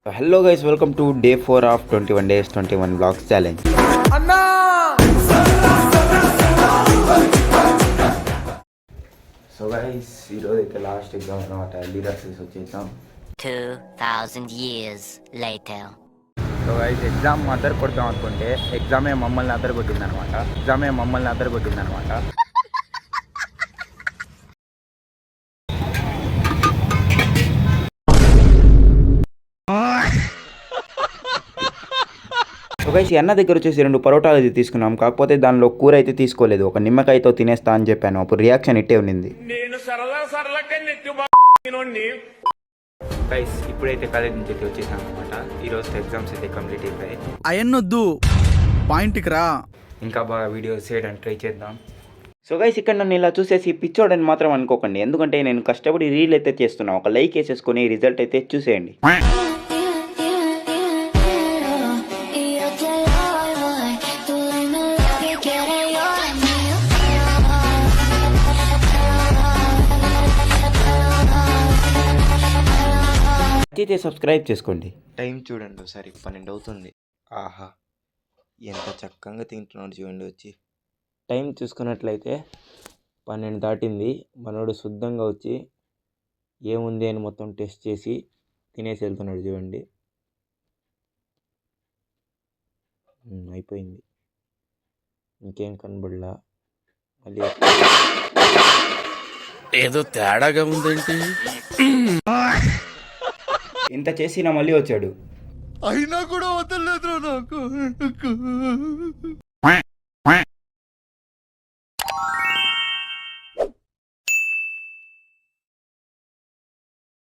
Hello guys, welcome to day 4 of 21 days 21 vlogs challenge. So guys, ఈరోజు అయితే last exam అనమాట. ఎల్ఈ రాసేసి వచ్చేసాం. 2000 years later. So guys exam అద్దరు కొడతాం అనుకుంటే ఎగ్జామే మమ్మల్ని అద్దరు కొట్టింది అనమాట. సో గైస్ అన్న దగ్గర వచ్చేసి 2 పరోటాలు అయితే తీసుకున్నాం. కాకపోతే దానిలో కూర అయితే తీసుకోలేదు. ఒక నిమ్మకాయతో తినేస్తా అని చెప్పాను. అప్పుడు రియాక్షన్ ఇట్టే ఉండింది. గైస్ ఇప్పుడైతే కాలేజ్ నుంచి అయితే వచ్చేసాం అనమాట. ఈరోజు ఎగ్జామ్స్ అయితే కంప్లీట్ అయిపోయాయి. అయన్నొద్దు పాయింట్కి రా, ఇంకా బాగా వీడియోస్ చేయడానికి ట్రై చేద్దాం. సో గైస్ ఇక్కడ నన్ను ఇలా చూసేసి పిచ్చోడని మాత్రం అనుకోకండి. ఎందుకంటే నేను కష్టపడి రీల్ అయితే చేస్తున్నా. ఒక లైక్ వేసేసుకొని రిజల్ట్ అయితే చూసేయండి. అయితే సబ్స్క్రైబ్ చేసుకోండి. టైం చూడండి ఒకసారి 12 అవుతుంది. ఆహా ఎంత చక్కగా తింటున్నాడు చూడండి. వచ్చి టైం చూసుకున్నట్లయితే 12 దాటింది. మనోడు శుద్ధంగా వచ్చి ఏముంది అని మొత్తం టెస్ట్ చేసి తినేసి వెళ్తున్నాడు చూడండి. అయిపోయింది, ఇంకేం కనబడలా. మళ్ళీ ఏదో తేడాగా ఉందేంటి? ఇంత చేసినా మళ్ళీ వచ్చాడు. అయినా కూడా వదలలేదు నాకు.